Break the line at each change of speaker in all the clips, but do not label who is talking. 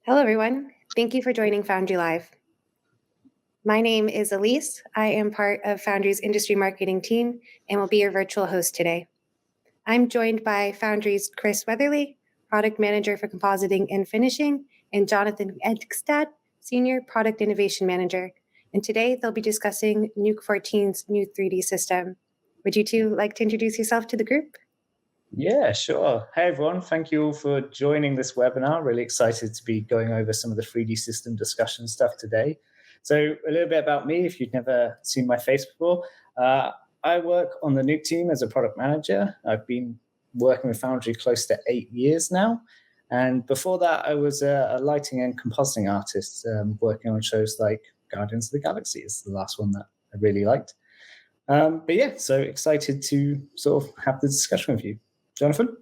Hello, everyone. Thank you for joining Foundry Live. My name is Elise. I am part of Foundry's industry marketing team and will be your virtual host today. I'm joined by Foundry's Chris Wetherly, Product Manager for Compositing and Finishing, and Jonathan Egstad, Senior Product Innovation Manager. And today they'll be discussing Nuke 14's new 3D system. Would you two like to introduce yourself to the group?
Yeah, sure. Hey, everyone. Thank you all for joining this webinar. Really excited to be going over some of the 3D system discussion stuff today. So a little bit about me, if you've never seen my face before. I work on the Nuke team as a product manager. I've been working with Foundry close to 8 years now. And before that, I was a lighting and compositing artist, working on shows like Guardians of the Galaxy is the last one that I really liked. But yeah, so excited to sort of have the discussion with you. Jonathan?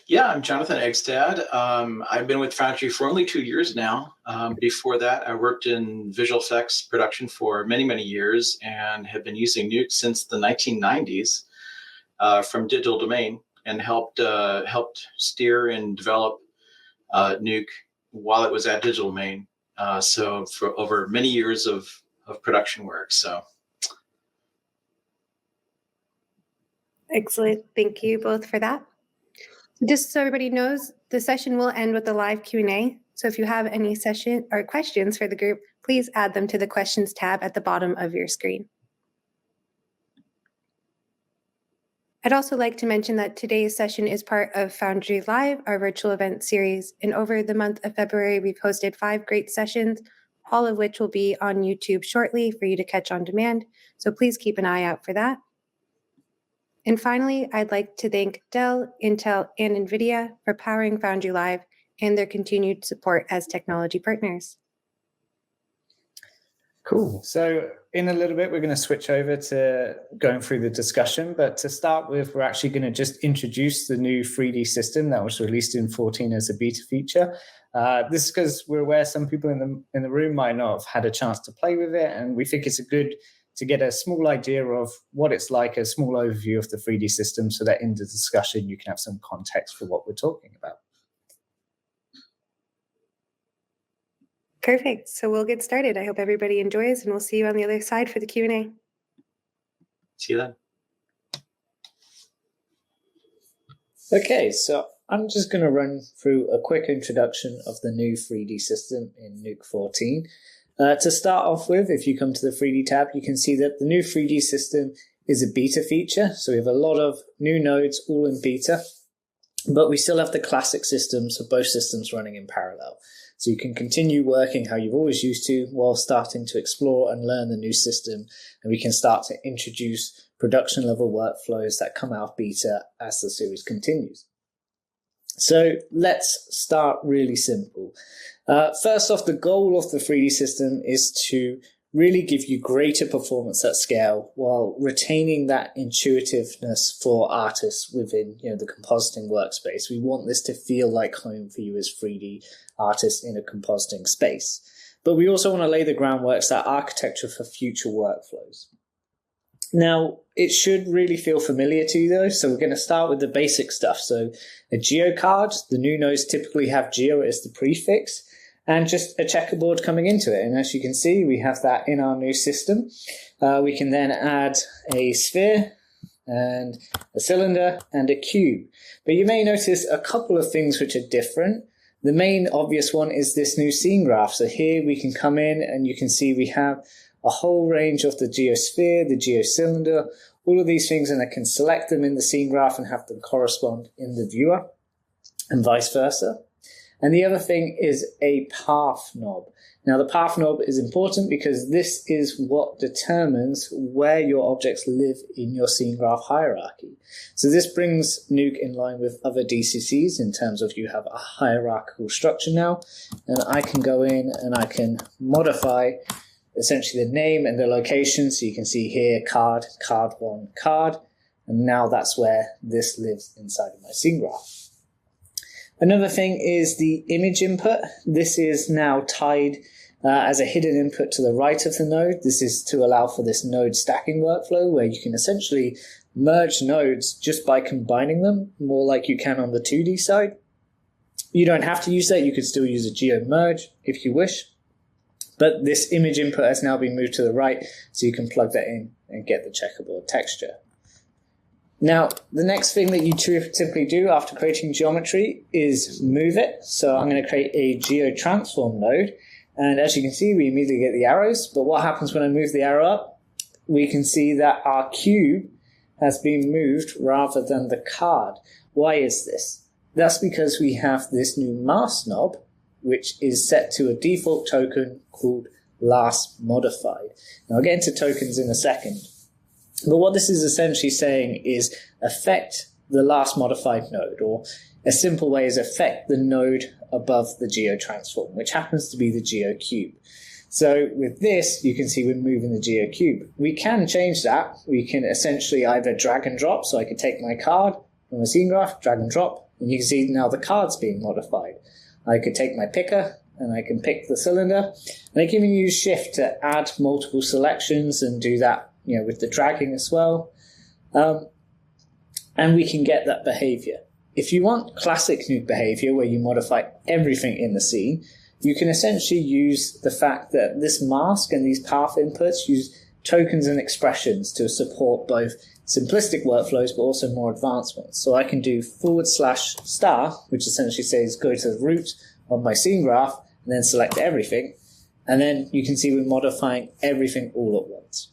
Yeah, I'm Jonathan Egstad. I've been with Foundry for only 2 years now. Before that, I worked in visual effects production for many, many years and have been using Nuke since the 1990s from Digital Domain and helped steer and develop Nuke while it was at Digital Domain. So for over many years of production work. So.
Excellent. Thank you both for that. Just so everybody knows, the session will end with a live Q&A. So if you have any session or questions for the group, please add them to the questions tab at the bottom of your screen. I'd also like to mention that today's session is part of Foundry Live, our virtual event series. And over the month of February, we've hosted 5 great sessions, all of which will be on YouTube shortly for you to catch on demand. So please keep an eye out for that. And finally, I'd like to thank Dell, Intel, and NVIDIA for powering Foundry Live and their continued support as technology partners.
Cool. So in a little bit, we're going to switch over to going through the discussion. But to start with, we're actually going to just introduce the new 3D system that was released in 14 as a beta feature. This is because we're aware some people in the room might not have had a chance to play with it, and we think it's good to get a small idea of what it's like, a small overview of the 3D system, so that in the discussion you can have some context for what we're talking about.
Perfect. So we'll get started. I hope everybody enjoys, and we'll see you on the other side for the Q&A.
See you then.
Okay, so I'm just going to run through a quick introduction of the new 3D system in Nuke 14. To start off with, if you come to the 3D tab, you can see that the new 3D system is a beta feature. So we have a lot of new nodes all in beta, but we still have the classic systems of both systems running in parallel. So you can continue working how you've always used to while starting to explore and learn the new system. And we can start to introduce production level workflows that come out of beta as the series continues. So let's start really simple. First off, the goal of the 3D system is to really give you greater performance at scale while retaining that intuitiveness for artists within the compositing workspace. We want this to feel like home for you as 3D artists in a compositing space. But we also want to lay the groundwork, that architecture for future workflows. Now, it should really feel familiar to you though, so we're going to start with the basic stuff. So a geo card, the new nodes typically have geo as the prefix, and just a checkerboard coming into it. And as you can see, we have that in our new system. We can then add a sphere and a cylinder and a cube. But you may notice a couple of things which are different. The main obvious one is this new scene graph. So here we can come in and you can see we have a whole range of the geosphere, the geocylinder, all of these things, and I can select them in the scene graph and have them correspond in the viewer and vice versa. And the other thing is a path knob. Now the path knob is important because this is what determines where your objects live in your scene graph hierarchy. So this brings Nuke in line with other DCCs in terms of you have a hierarchical structure now, and I can go in and I can modify essentially the name and the location. So you can see here card, card 1, card, and now that's where this lives inside of my scene graph. Another thing is the image input. This is now tied as a hidden input to the right of the node. This is to allow for this node stacking workflow where you can essentially merge nodes just by combining them, more like you can on the 2D side. You don't have to use that. You could still use a geo merge if you wish. But this image input has now been moved to the right, so you can plug that in and get the checkerboard texture. Now, the next thing that you typically do after creating geometry is move it. So I'm going to create a geotransform node. And as you can see, we immediately get the arrows. But what happens when I move the arrow up? We can see that our cube has been moved rather than the card. Why is this? That's because we have this new mask knob, which is set to a default token called last modified. Now I'll get into tokens in a second. But what this is essentially saying is affect the last modified node, or a simple way is affect the node above the geotransform, which happens to be the geocube. So with this, you can see we're moving the geocube. We can change that. We can essentially either drag and drop. So I could take my card from a scene graph, drag and drop, and you can see now the card's being modified. I could take my picker and I can pick the cylinder, and I can even use shift to add multiple selections and do that, with the dragging as well. And we can get that behavior. If you want classic Nuke behavior where you modify everything in the scene, you can essentially use the fact that this mask and these path inputs use tokens and expressions to support both simplistic workflows but also more advanced ones. So I can do /star, which essentially says go to the root of my scene graph and then select everything. And then you can see we're modifying everything all at once.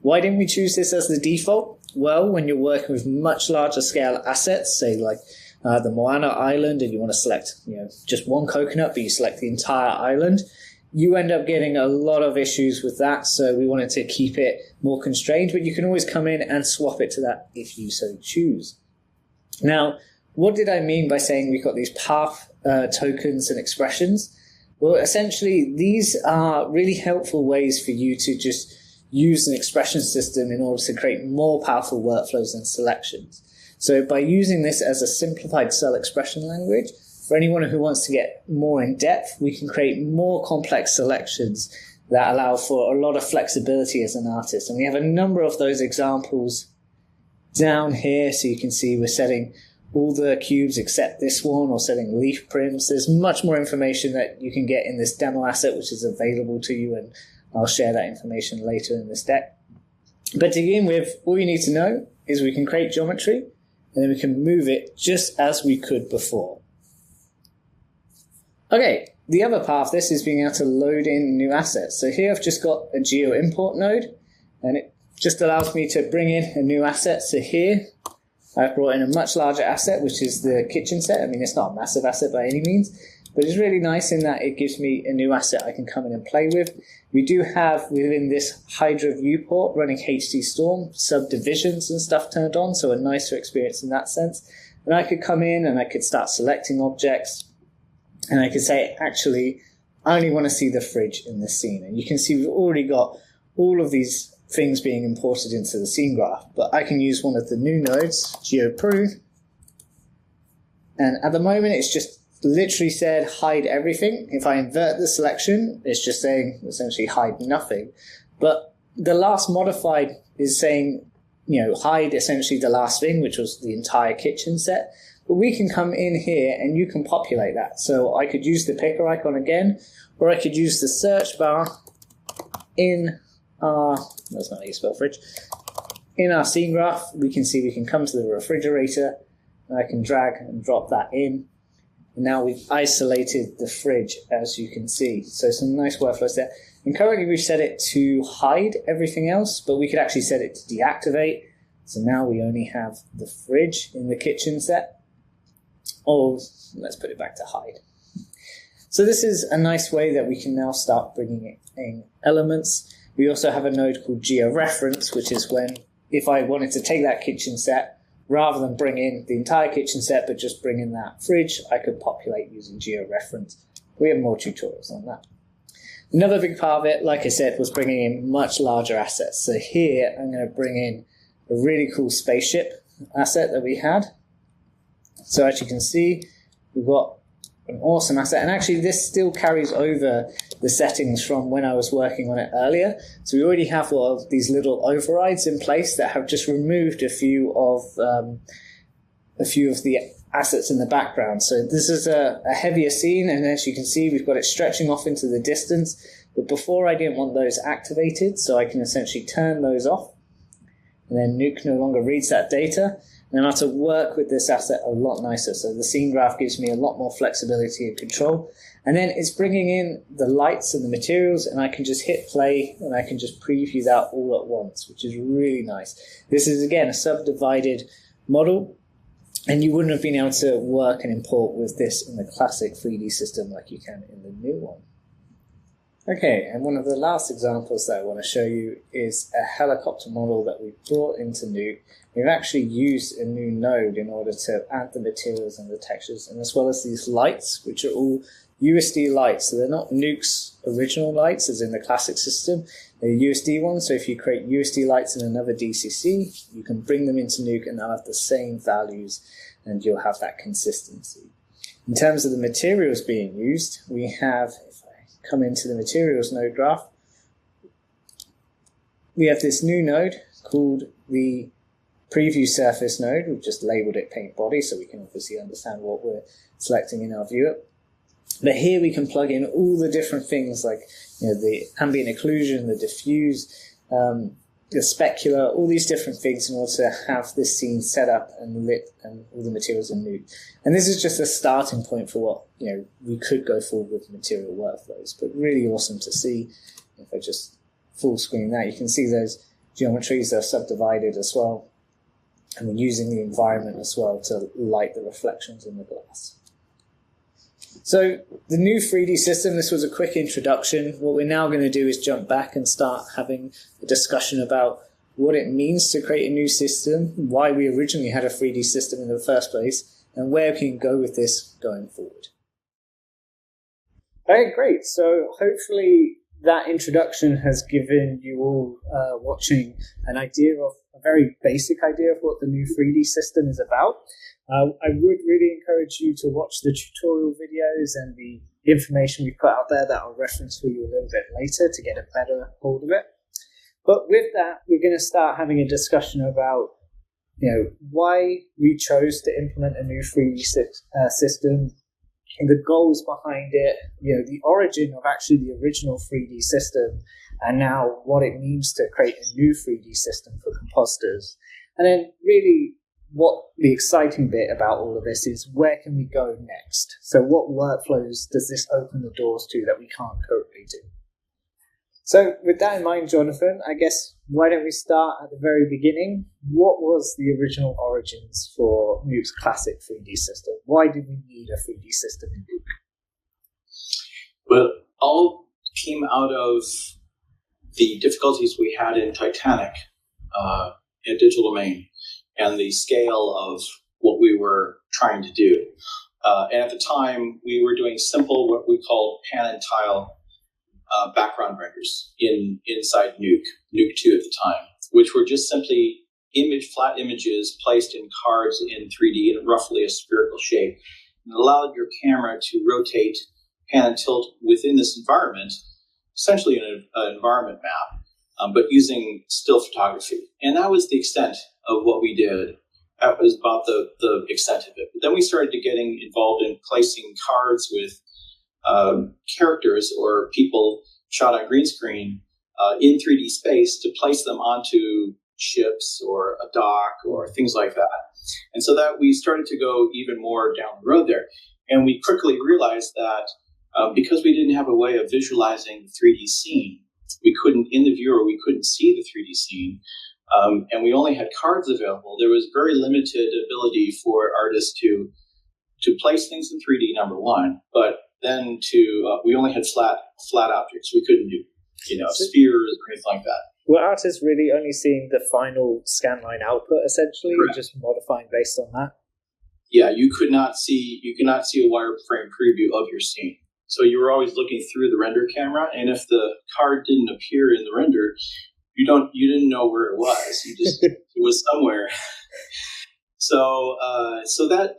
Why didn't we choose this as the default? Well, when you're working with much larger scale assets, say like the Moana Island, and you want to select just one coconut, but you select the entire island, you end up getting a lot of issues with that. So we wanted to keep it more constrained, but you can always come in and swap it to that if you so choose. Now, what did I mean by saying we've got these path tokens and expressions? Well, essentially, these are really helpful ways for you to just use an expression system in order to create more powerful workflows and selections. So by using this as a simplified cell expression language, for anyone who wants to get more in depth, we can create more complex selections that allow for a lot of flexibility as an artist. And we have a number of those examples down here. So you can see we're setting all the cubes except this one, or setting leaf prims. There's much more information that you can get in this demo asset, which is available to you, and I'll share that information later in this deck. But to begin with, all you need to know is we can create geometry, and then we can move it just as we could before. Okay, the other part of this is being able to load in new assets. So here I've just got a geo import node, and it just allows me to bring in a new asset. So here I've brought in a much larger asset, which is the kitchen set. I mean, it's not a massive asset by any means, but it's really nice in that it gives me a new asset I can come in and play with. We do have within this Hydra viewport running HD Storm subdivisions and stuff turned on, so a nicer experience in that sense. And I could come in and I could start selecting objects, and I could say, actually, I only want to see the fridge in this scene. And you can see we've already got all of these things being imported into the scene graph, but I can use one of the new nodes, GeoProve, and at the moment it's just literally said hide everything. If I invert the selection, it's just saying essentially hide nothing. But the last modified is saying, hide essentially the last thing, which was the entire kitchen set. But we can come in here and you can populate that. So I could use the picker icon again, or I could use the search bar in our, that's not how you spell fridge, in our scene graph. We can see we can come to the refrigerator, and I can drag and drop that in. And now we've isolated the fridge, as you can see. So some nice workflows there. And currently we've set it to hide everything else, but we could actually set it to deactivate. So now we only have the fridge in the kitchen set. Or let's put it back to hide. So this is a nice way that we can now start bringing in elements. We also have a node called GeoReference, which is when, if I wanted to take that kitchen set, rather than bring in the entire kitchen set, but just bring in that fridge, I could populate using GeoReference. We have more tutorials on that. Another big part of it, like I said, was bringing in much larger assets. So here, I'm going to bring in a really cool spaceship asset that we had. So as you can see, we've got an awesome asset. And actually, this still carries over the settings from when I was working on it earlier. So we already have all of these little overrides in place that have just removed a few of a few of the assets in the background. So this is a heavier scene, and as you can see, we've got it stretching off into the distance. But before, I didn't want those activated, so I can essentially turn those off. And then Nuke no longer reads that data. And I'm able to work with this asset a lot nicer. So the scene graph gives me a lot more flexibility and control. And then it's bringing in the lights and the materials, and I can just hit play and I can just preview that all at once, which is really nice. This is, again, a subdivided model, and you wouldn't have been able to work and import with this in the classic 3D system like you can in the new one. Okay, and one of the last examples that I want to show you is a helicopter model that we brought into Nuke. We've actually used a new node in order to add the materials and the textures, and as well as these lights, which are all USD lights. So they're not Nuke's original lights, as in the classic system. They're USD ones, so if you create USD lights in another DCC, you can bring them into Nuke and they'll have the same values, and you'll have that consistency. In terms of the materials being used, we have, if I come into the materials node graph, we have this new node called the preview surface node. We've just labeled it paint body, so we can obviously understand what we're selecting in our viewer. But here we can plug in all the different things like, the ambient occlusion, the diffuse, the specular, all these different things in order to have this scene set up and lit and all the materials in Nuke. And this is just a starting point for what, we could go forward with material workflows, but really awesome to see. If I just full screen that, you can see those geometries are subdivided as well. And we're using the environment as well to light the reflections in the glass. So the new 3D system, this was a quick introduction. What we're now going to do is jump back and start having a discussion about what it means to create a new system, why we originally had a 3D system in the first place, and where we can go with this going forward. Okay, great. So hopefully that introduction has given you all watching an idea of a very basic idea of what the new 3D system is about. I would really encourage you to watch the tutorial videos and the information we put out there that I'll reference for you a little bit later to get a better hold of it. But with that, we're going to start having a discussion about why we chose to implement a new 3D system, and the goals behind it, the origin of actually the original 3D system, and now what it means to create a new 3D system for compositors. And then really what the exciting bit about all of this is, where can we go next? So what workflows does this open the doors to that we can't currently do? So with that in mind, Jonathan, I guess why don't we start at the very beginning? What was the original origins for Nuke's classic 3D system? Why did we need a 3D system in Nuke?
Well, all came out of the difficulties we had in Titanic in Digital Domain and the scale of what we were trying to do. And at the time, we were doing simple, what we called pan and tile background renders inside Nuke 2 at the time, which were just simply flat images placed in cards in 3D in roughly a spherical shape. And it allowed your camera to rotate, pan and tilt within this environment, essentially an environment map, but using still photography. And that was the extent of what we did. That was about the extent of it. But then we started to getting involved in placing cards with characters or people shot on green screen in 3D space to place them onto ships or a dock or things like that. And so that we started to go even more down the road there. And we quickly realized that because we didn't have a way of visualizing the 3D scene, we couldn't see the 3D scene, and we only had cards available. There was very limited ability for artists to place things in 3D, number one, but then we only had flat objects. We couldn't do spheres or anything like that.
Were artists really only seeing the final scanline output essentially, and just modifying based on that?
Yeah, you could not see a wireframe preview of your scene. So you were always looking through the render camera, and if the card didn't appear in the render, you didn't know where it was. It was somewhere. So that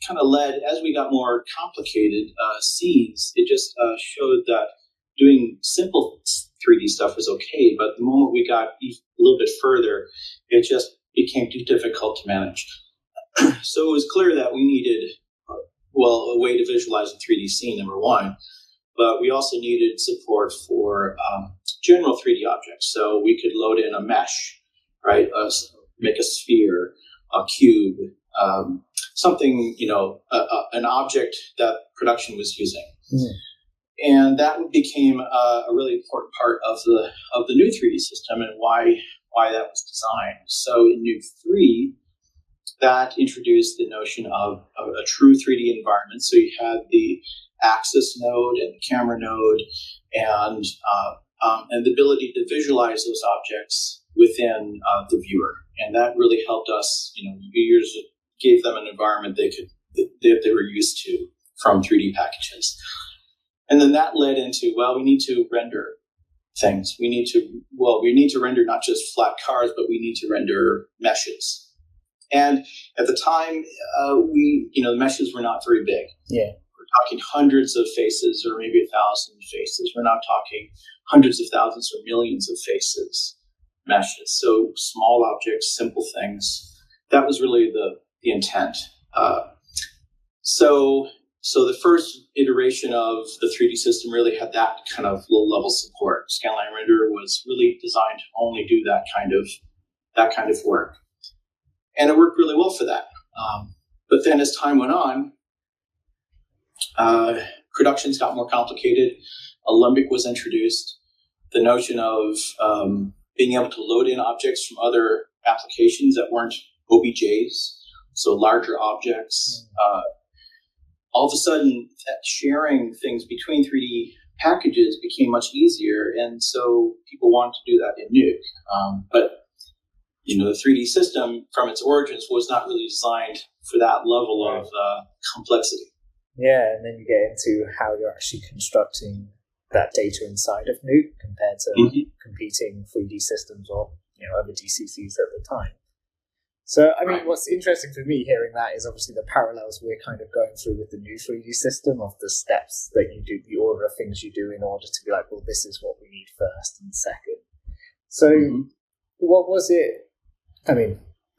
kind of led, as we got more complicated scenes, it just showed that doing simple 3D stuff was okay, but the moment we got a little bit further, it just became too difficult to manage. So it was clear that we needed, a way to visualize a 3D scene, number one, but we also needed support for general 3D objects. So we could load in a mesh, right? Make a sphere, a cube, something, an object that production was using. Mm. And that became a really important part of the new 3D system and why that was designed. So in Nuke 3, that introduced the notion of a true 3D environment. So you had the axis node and the camera node and the ability to visualize those objects within the viewer. And that really helped us, users gave them an environment they were used to from 3D packages. And then that led into, we need to render things. We need to render not just flat cars, but we need to render meshes. And at the time, the meshes were not very big.
Yeah.
We're talking hundreds of faces or maybe 1,000 faces. We're not talking hundreds of thousands or millions of faces, meshes. So small objects, simple things. That was really the intent. So the first iteration of the 3D system really had that kind of low-level support. Scanline Render was really designed to only do that kind of work. And it worked really well for that. But then as time went on, productions got more complicated. Alembic was introduced. The notion of being able to load in objects from other applications that weren't OBJs, so larger objects. All of a sudden, that sharing things between 3D packages became much easier, and so people wanted to do that in Nuke. But the 3D system, from its origins, was not really designed for that level of complexity.
Yeah, and then you get into how you're actually constructing that data inside of Nuke compared to competing 3D systems or other DCCs at the time. So, what's interesting for me hearing that is obviously the parallels we're kind of going through with the new 3D system of the steps that you do, the order of things you do in order to be like, well, this is what we need first and second. So, what was it?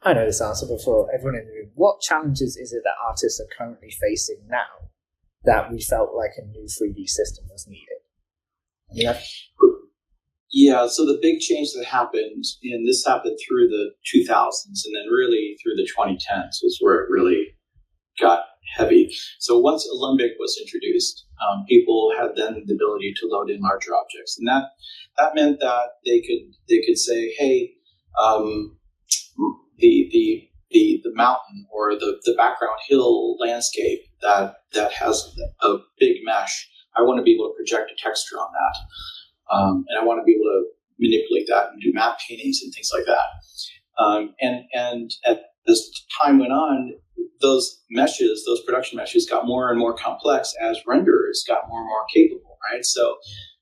I know this answer, but for everyone in the room, what challenges is it that artists are currently facing now that we felt like a new 3D system was needed?
Yeah, so the big change that happened, and this happened through the 2000s and then really through the 2010s was where it really got heavy. So once Alembic was introduced, people had then the ability to load in larger objects. And that meant that they could say, hey, the mountain or the background hill landscape that has a big mesh, I want to be able to project a texture on that. And I want to be able to manipulate that and do map paintings and things like that. And as time went on, those production meshes got more and more complex as renderers got more and more capable, right? So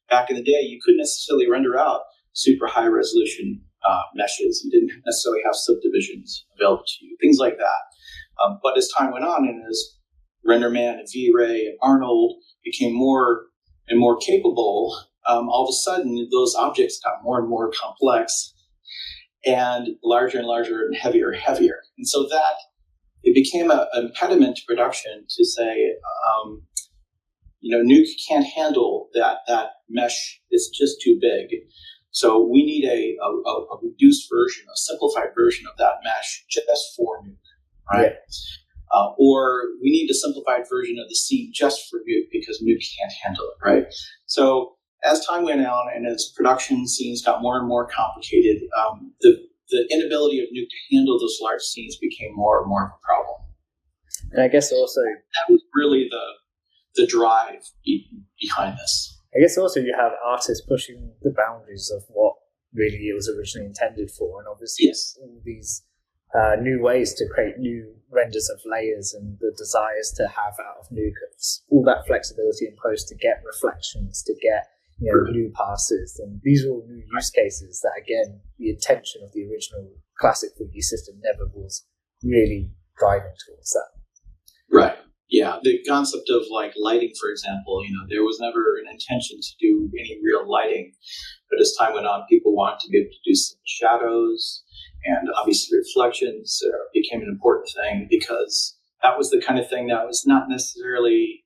back in the day, you couldn't necessarily render out super high resolution meshes. You didn't necessarily have subdivisions available to you, things like that. But as time went on and as RenderMan and V-Ray and Arnold became more and more capable, all of a sudden, those objects got more and more complex and larger and heavier. And so that it became an impediment to production to say, Nuke can't handle that mesh. It's just too big. So we need a reduced version, a simplified version of that mesh just for Nuke, right? Yeah. Or we need a simplified version of the scene just for Nuke because Nuke can't handle it, right? So as time went on and as production scenes got more and more complicated, the inability of Nuke to handle those large scenes became more and more of a problem.
And I guess also
that was really the drive behind this.
I guess also you have artists pushing the boundaries of what really it was originally intended for, and obviously all these new ways to create new renders of layers and the desires to have out of Nuke all that flexibility in post to get reflections, to get new passes, and these are all new use cases that, again, the intention of the original classic 3D system never was really driving towards that.
Right. Yeah. The concept of like lighting, for example, there was never an intention to do any real lighting, but as time went on, people wanted to be able to do some shadows And obviously reflections became an important thing because that was the kind of thing that was not necessarily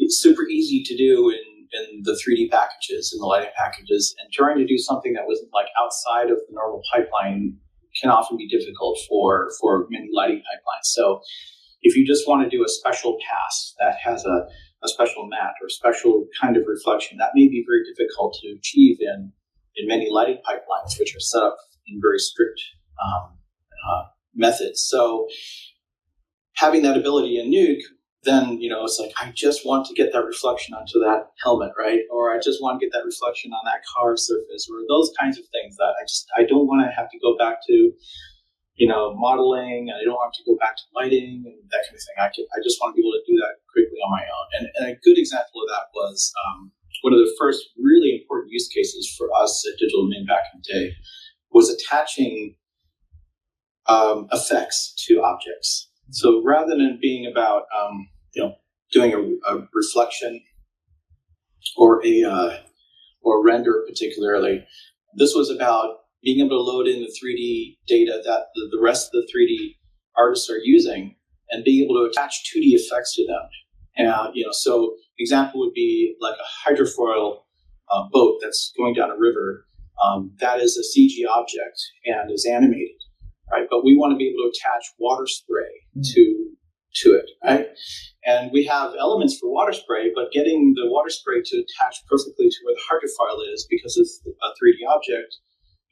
super easy to do in the 3D packages and the lighting packages, and trying to do something that was like outside of the normal pipeline can often be difficult for many lighting pipelines. So if you just want to do a special pass that has a special matte or special kind of reflection, that may be very difficult to achieve in many lighting pipelines, which are set up in very strict methods. So having that ability in Nuke, then, it's like, I just want to get that reflection onto that helmet, right? Or I just want to get that reflection on that car surface, or those kinds of things that I don't want to have to go back to, modeling, and I don't have to go back to lighting and that kind of thing. I just want to be able to do that quickly on my own. And a good example of that was one of the first really important use cases for us at Digital Domain back in the day was attaching effects to objects. So rather than being about doing a reflection or or render particularly, this was about being able to load in the 3D data that the rest of the 3D artists are using and being able to attach 2D effects to them. And so example would be like a hydrofoil boat that's going down a river. That is a CG object and is animated, right? But we want to be able to attach water spray to it, right? And we have elements for water spray, but getting the water spray to attach perfectly to where the hydrofoil is, because it's a 3D object,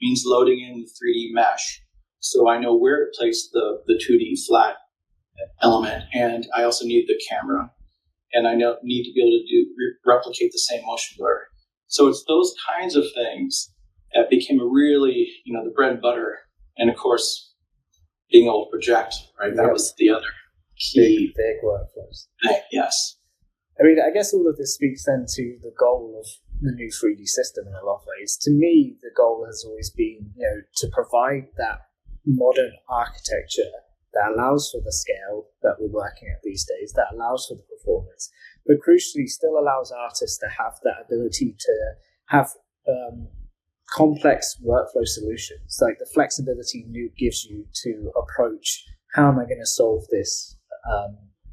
means loading in the 3D mesh. So I know where to place the 2D flat element, and I also need the camera, and I need to be able to replicate the same motion blur. So it's those kinds of things that became a really, the bread and butter. And of course, being able to project, right? That was the other key.
Big workflows.
Yes.
I mean, I guess all of this speaks then to the goal of the new 3D system in a lot of ways. To me, the goal has always been, to provide that modern architecture that allows for the scale that we're working at these days, that allows for the performance, but crucially still allows artists to have that ability to have complex workflow solutions, like the flexibility Nuke gives you to approach, how am I going to solve this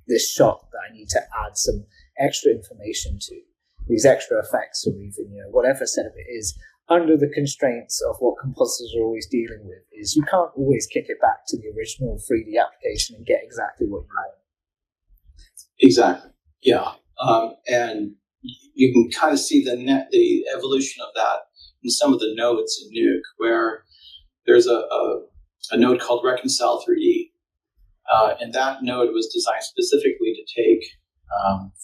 this shot that I need to add some extra information to, these extra effects, or even whatever setup it is, under the constraints of what compositors are always dealing with, is you can't always kick it back to the original 3D application and get exactly what you want.
Exactly. Yeah. And you can kind of see the evolution of that in some of the nodes in Nuke, where there's a node called Reconcile 3D. And that node was designed specifically to take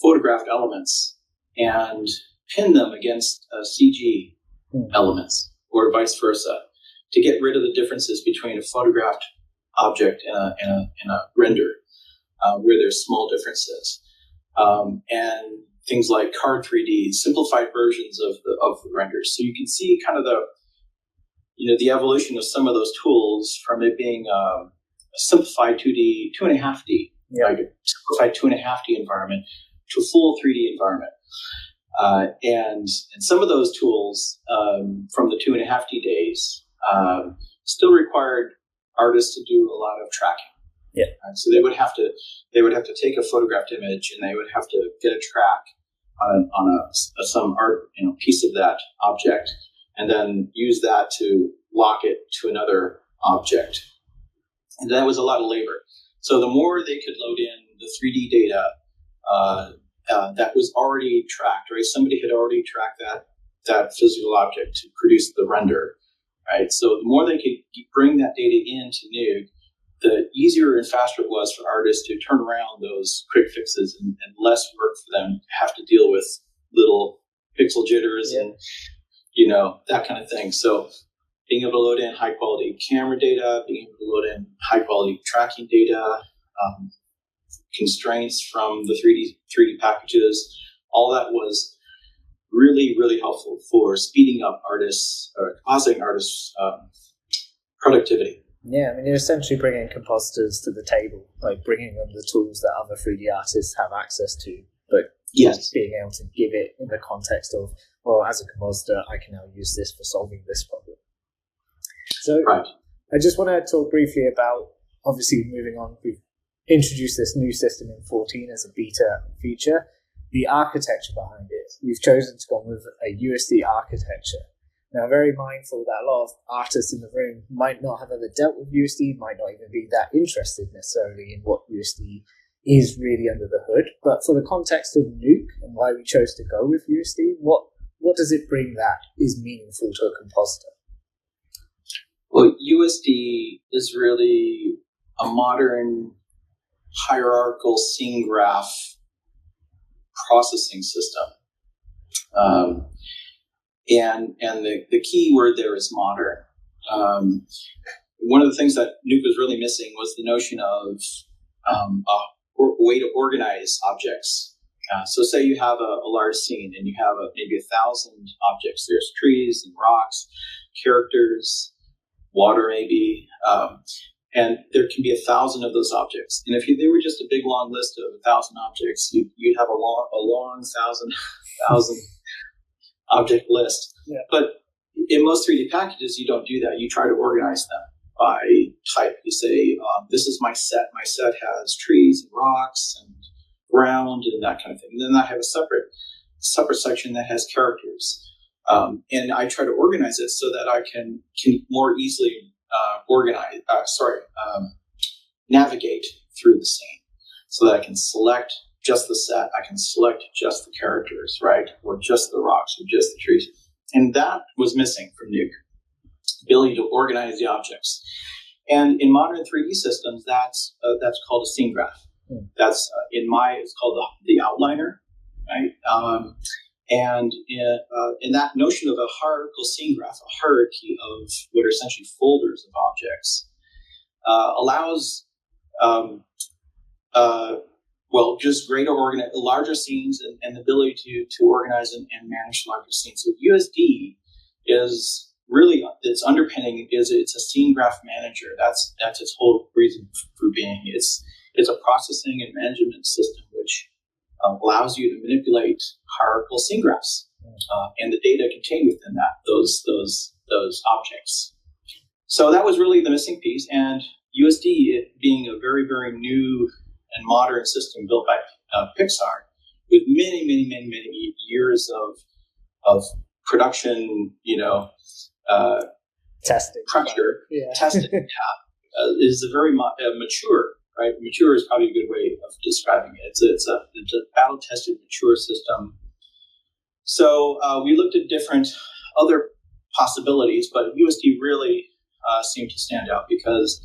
photographed elements and pin them against CG elements, or vice versa, to get rid of the differences between a photographed object and a render, where there's small differences. And things like Card 3D, simplified versions of the renders. So you can see kind of the evolution of some of those tools from it being a simplified 2D, 2.5D, like a simplified 2.5D environment to a full 3D environment. And some of those tools from the 2.5D days still required artists to do a lot of tracking.
Yeah.
So they would have to take a photographed image, and they would have to get a track on some art piece of that object, and then use that to lock it to another object. And that was a lot of labor. So the more they could load in the 3D data that was already tracked, right? Somebody had already tracked that physical object to produce the render, right? So the more they could bring that data into Nuke, the easier and faster it was for artists to turn around those quick fixes, and less work for them to have to deal with little pixel jitters and that kind of thing. So being able to load in high quality camera data, being able to load in high quality tracking data, constraints from the 3D packages, all that was really, really helpful for speeding up artists or compositing artists' productivity.
Yeah, I mean, you're essentially bringing compositors to the table, like bringing them the tools that other 3D artists have access to, but being able to give it in the context of, well, as a compositor, I can now use this for solving this problem. So
Right.
I just want to talk briefly about, obviously moving on, we've introduced this new system in 14 as a beta feature. The architecture behind it, we've chosen to go with a USD architecture. Now, very mindful that a lot of artists in the room might not have ever dealt with USD, might not even be that interested necessarily in what USD is really under the hood. But for the context of Nuke and why we chose to go with USD, what does it bring that is meaningful to a compositor?
Well, USD is really a modern hierarchical scene graph processing system. And the key word there is modern. One of the things that Nuke was really missing was the notion of a way to organize objects. So say you have a large scene and you have maybe 1,000 objects. There's trees and rocks, characters, water maybe, and there can be 1,000 of those objects. And if they were just a big long list of 1,000 objects, you'd have a long 1,000 object list.
Yeah.
But in most 3D packages, you don't do that. You try to organize them by type. You say, this is my set. My set has trees and rocks and ground and that kind of thing. And then I have a separate section that has characters. And I try to organize it so that I can more easily navigate through the scene, so that I can select just the set, I can select just the characters, right, or just the rocks, or just the trees. And that was missing from Nuke, the ability to organize the objects. And in modern 3D systems, that's called a scene graph. That's it's called the outliner, right? And in that notion of a hierarchical scene graph, a hierarchy of what are essentially folders of objects, allows just larger scenes and the ability to organize and manage larger scenes. So USD is really, its underpinning is it's a scene graph manager. That's its whole reason for being. It's a processing and management system which allows you to manipulate hierarchical scene graphs and the data contained within those objects. So that was really the missing piece. And USD, it being a very, very new and modern system built by Pixar, with many years of production,
Testing.
pressure,
Yeah.
testing, is a very mature. Right, mature is probably a good way of describing it. It's a battle-tested, mature system. So we looked at different other possibilities, but USD really seemed to stand out because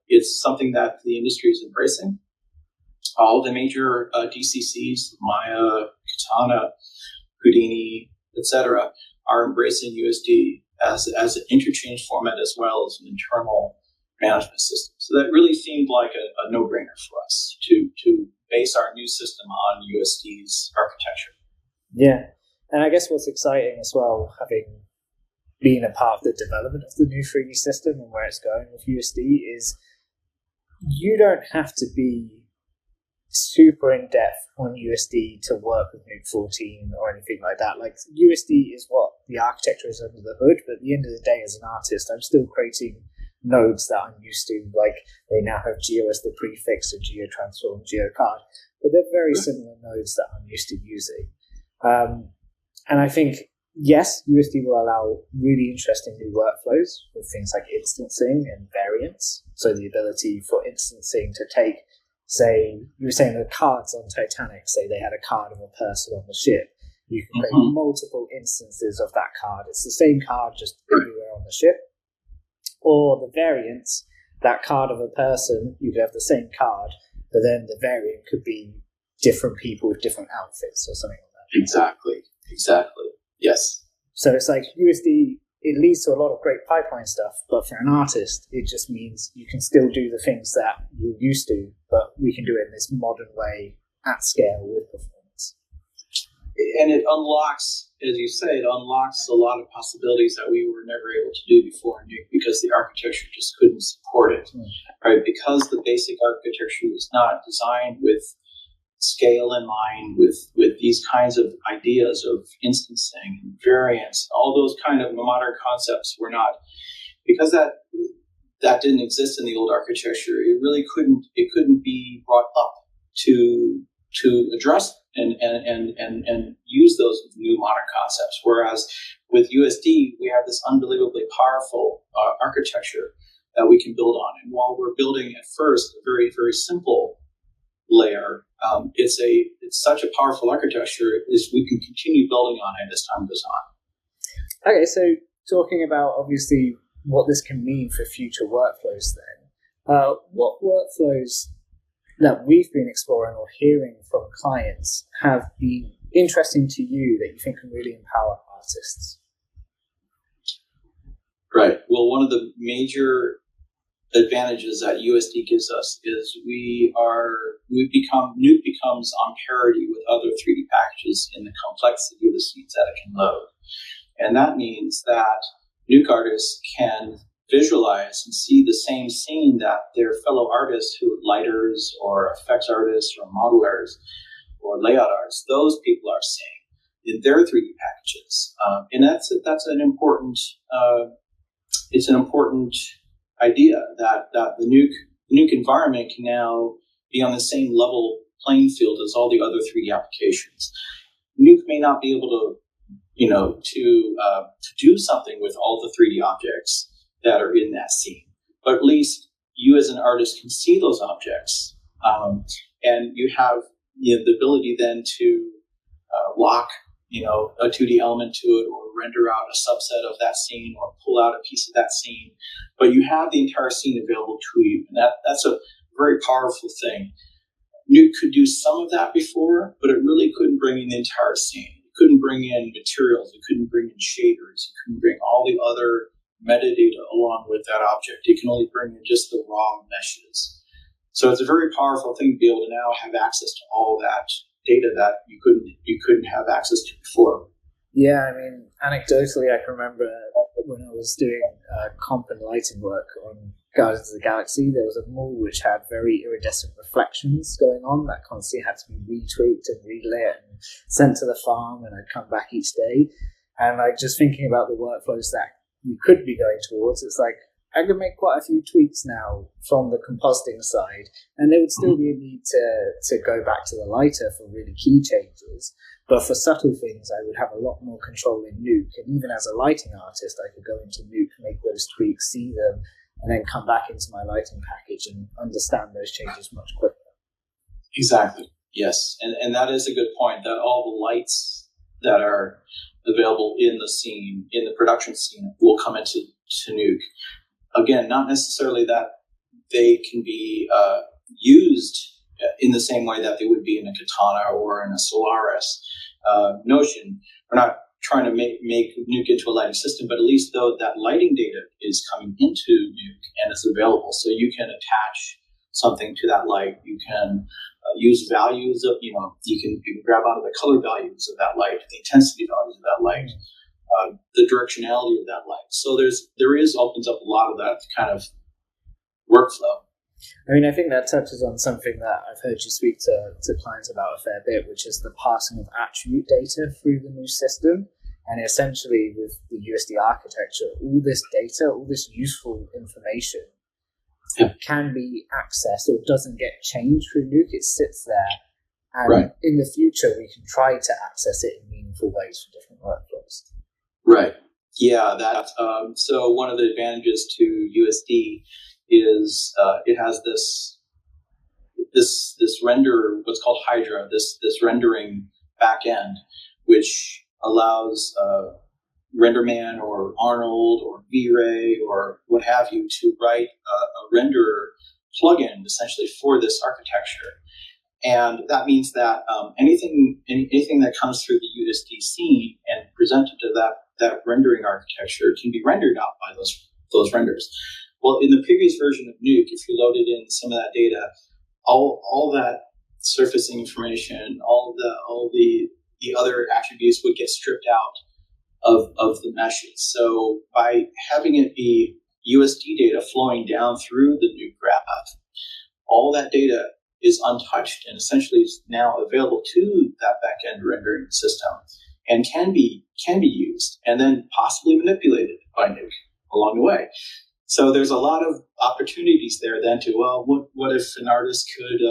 it's something that the industry is embracing. All the major DCCs, Maya, Katana, Houdini, etc., are embracing USD as an interchange format as well as an internal management system. So that really seemed like a no-brainer for us to base our new system on USD's architecture.
Yeah, and I guess what's exciting as well, having been a part of the development of the new 3D system and where it's going with USD, is you don't have to be super in-depth on USD to work with Nuke 14 or anything like that. Like, USD is what the architecture is under the hood, but at the end of the day, as an artist, I'm still creating nodes that I'm used to. Like, they now have geo as the prefix, so geo transform, geo card, but they're very similar nodes that I'm used to using. And I think, yes, USD will allow really interesting new workflows with things like instancing and variants. So the ability for instancing to take, say, you were saying the cards on Titanic, say they had a card of a person on the ship. You can create multiple instances of that card. It's the same card, just everywhere on the ship. Or the variants, that card of a person, you could have the same card, but then the variant could be different people with different outfits or something like that.
Exactly. Yes.
So it's like USD, it leads to a lot of great pipeline stuff, but for an artist, it just means you can still do the things that you're used to, but we can do it in this modern way at scale with performance.
And it unlocks, as you say, it unlocks a lot of possibilities that we were never able to do before in Nuke because the architecture just couldn't support it, right? Because the basic architecture was not designed with scale in mind, with these kinds of ideas of instancing and variants, all those kind of modern concepts were not because that didn't exist in the old architecture, it couldn't be brought up to address and use those new modern concepts. Whereas with USD, we have this unbelievably powerful architecture that we can build on. And while we're building at first a very, very simple layer, it's such a powerful architecture is we can continue building on it as time goes on.
Okay, so talking about obviously what this can mean for future workflows then, what workflows that we've been exploring or hearing from clients have been interesting to you that you think can really empower artists?
Right. Well, one of the major advantages that USD gives us is Nuke becomes on parity with other 3D packages in the complexity of the scenes that it can load. And that means that Nuke artists can visualize and see the same scene that their fellow artists who are lighters or effects artists or modelers or layout artists, those people are seeing in their 3D packages. And that's an important, it's an important idea that the Nuke environment can now be on the same level playing field as all the other 3D applications. Nuke may not be able to, to do something with all the 3D objects that are in that scene, but at least you as an artist can see those objects, and you have the ability then to lock a 2D element to it, or render out a subset of that scene, or pull out a piece of that scene. But you have the entire scene available to you, and that's a very powerful thing. Nuke could do some of that before, but it really couldn't bring in the entire scene. It couldn't bring in materials. It couldn't bring in shaders. It couldn't bring all the other metadata along with that object. It can only bring in just the raw meshes. So it's a very powerful thing to be able to now have access to all that data that you couldn't have access to before.
Yeah, I mean, anecdotally, I can remember when I was doing comp and lighting work on Guardians of the Galaxy, there was a mall which had very iridescent reflections going on that constantly had to be retweaked and relit and sent to the farm, and I'd come back each day. And like just thinking about the workflows that you could be going towards, it's like I could make quite a few tweaks now from the compositing side, and there would still be a need to go back to the lighter for really key changes. But for subtle things, I would have a lot more control in Nuke. And even as a lighting artist, I could go into Nuke, make those tweaks, see them, and then come back into my lighting package and understand those changes much quicker.
Exactly. Yes. And that is a good point, that all the lights that are available in the scene, in the production scene, will come into Nuke. Again, not necessarily that they can be used in the same way that they would be in a Katana or in a Solaris Notion. We're not trying to make Nuke into a lighting system, but at least though that lighting data is coming into Nuke and it's available, so you can attach something to that light. You can use values of, you can grab onto the color values of that light, the intensity values of that light, the directionality of that light. So there opens up a lot of that kind of workflow.
I mean, I think that touches on something that I've heard you speak to clients about a fair bit, which is the passing of attribute data through the new system. And essentially with the USD architecture, all this data, all this useful information can be accessed or doesn't get changed through Nuke. It sits there. And in the future, we can try to access it in meaningful ways for different workflows.
Right. Yeah. So one of the advantages to USD is it has this render, what's called Hydra, this rendering backend, which allows RenderMan or Arnold or V-Ray or what have you to write a renderer plugin essentially for this architecture. And that means that anything that comes through the USD scene and presented to that rendering architecture can be rendered out by those renders. Well, in the previous version of Nuke, if you loaded in some of that data, all that surfacing information, all the other attributes would get stripped out of the meshes. So by having it be USD data flowing down through the Nuke graph, all that data is untouched and essentially is now available to that backend rendering system and can be used and then possibly manipulated by Nuke along the way. So there's a lot of opportunities there then to, well, what if an artist could,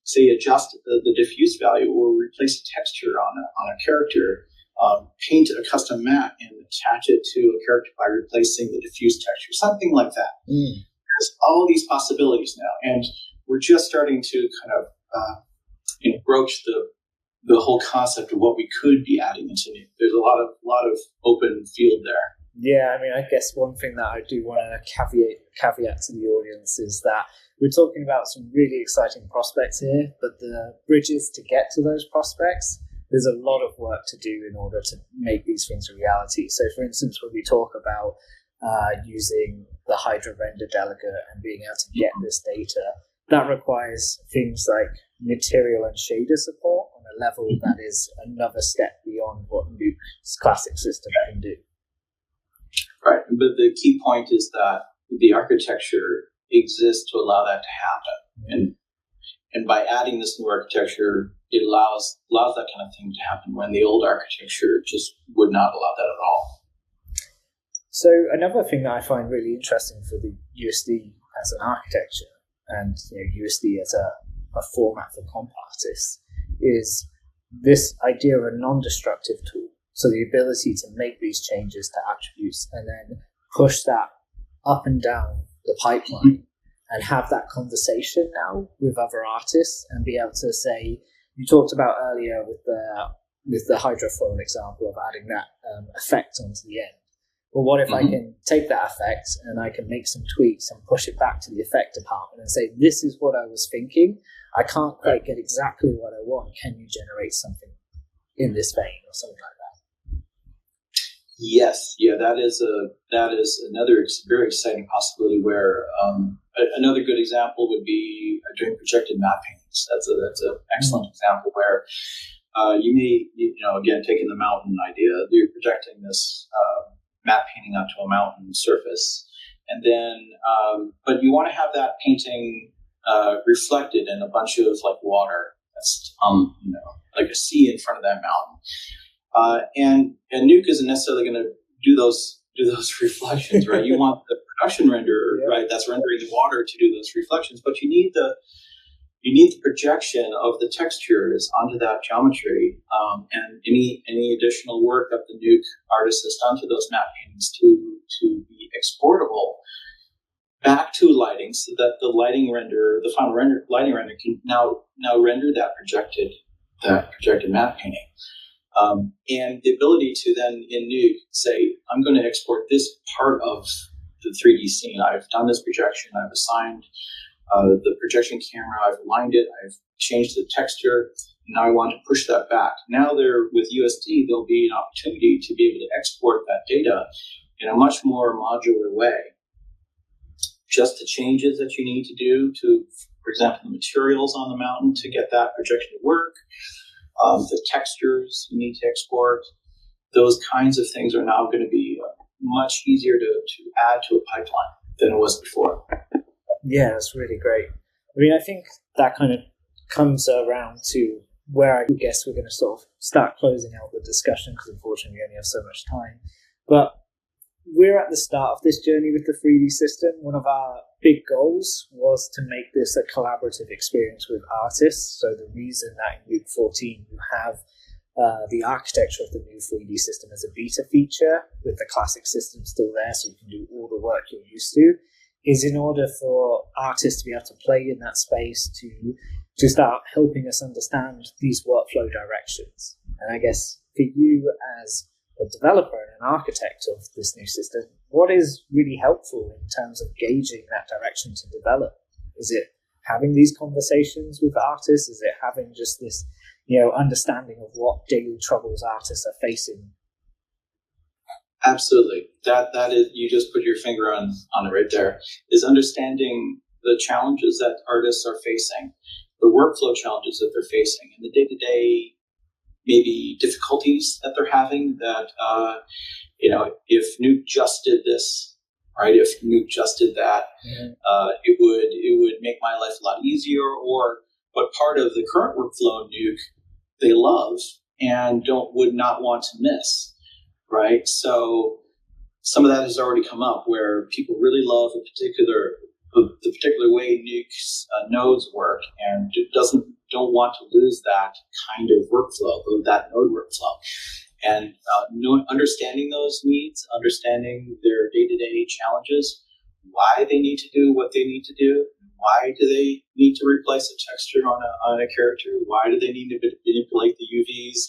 say, adjust the diffuse value or replace a texture on a character, paint a custom matte and attach it to a character by replacing the diffuse texture, something like that. There's all these possibilities now, and we're just starting to kind of broach the whole concept of what we could be adding into Nuke. There's a lot of open field there.
Yeah, I mean, I guess one thing that I do want to caveat to the audience is that we're talking about some really exciting prospects here, but the bridges to get to those prospects, there's a lot of work to do in order to make these things a reality. So, for instance, when we talk about using the Hydra render delegate and being able to get this data, that requires things like material and shader support on a level that is another step beyond what Nuke's classic system can do.
Right, but the key point is that the architecture exists to allow that to happen, and by adding this new architecture, it allows that kind of thing to happen when the old architecture just would not allow that at all.
So another thing that I find really interesting for the USD as an architecture and USD as a format for comp artists is this idea of a non-destructive tool. So the ability to make these changes to attributes and then push that up and down the pipeline and have that conversation now with other artists and be able to say, you talked about earlier with the hydrofoil example of adding that effect onto the end. Well, what if I can take that effect and I can make some tweaks and push it back to the effect department and say, this is what I was thinking. I can't quite get exactly what I want. Can you generate something in this vein or something like that?
Yes, yeah, that is another very exciting possibility. Where another good example would be doing projected matte paintings. That's an excellent example where you may, again, taking the mountain idea, you're projecting this matte painting onto a mountain surface, and then but you want to have that painting reflected in a bunch of like water that's like a sea in front of that mountain. And Nuke isn't necessarily going to do those reflections, right? You want the production renderer, right? That's rendering the water to do those reflections, but you need the projection of the textures onto that geometry, and any additional work that the Nuke artist has done to those matte paintings to be exportable back to lighting, so that the lighting renderer, the final lighting renderer, can now render that projected matte painting. And the ability to then in Nuke say, I'm going to export this part of the 3D scene. I've done this projection. I've assigned the projection camera. I've aligned it. I've changed the texture. Now I want to push that back. Now with USD, there'll be an opportunity to be able to export that data in a much more modular way. Just the changes that you need to do to, for example, the materials on the mountain to get that projection to work. The textures you need to export, those kinds of things are now going to be much easier to add to a pipeline than it was before.
Yeah, that's really great. I mean, I think that kind of comes around to where I guess we're going to sort of start closing out the discussion, because unfortunately we only have so much time. But we're at the start of this journey with the 3D system. One of our big goals was to make this a collaborative experience with artists. So the reason that in Nuke 14 you have the architecture of the new 3D system as a beta feature with the classic system still there so you can do all the work you're used to is in order for artists to be able to play in that space to start helping us understand these workflow directions. And I guess for you as a developer and an architect of this new system, what is really helpful in terms of gauging that direction to develop? Is it having these conversations with artists? Is it having just this, understanding of what daily troubles artists are facing?
Absolutely. That is, you just put your finger on it right there, is understanding the challenges that artists are facing, the workflow challenges that they're facing, and the day-to-day maybe difficulties that they're having that, if Nuke just did this, right? If Nuke just did that, it would make my life a lot easier. But part of the current workflow in Nuke, they love and would not want to miss, right? So some of that has already come up where people really love the particular way Nuke's nodes work, and don't want to lose that kind of workflow, that node workflow. And understanding those needs, understanding their day-to-day challenges, why they need to do what they need to do, why do they need to replace a texture on a character, why do they need to manipulate the UVs,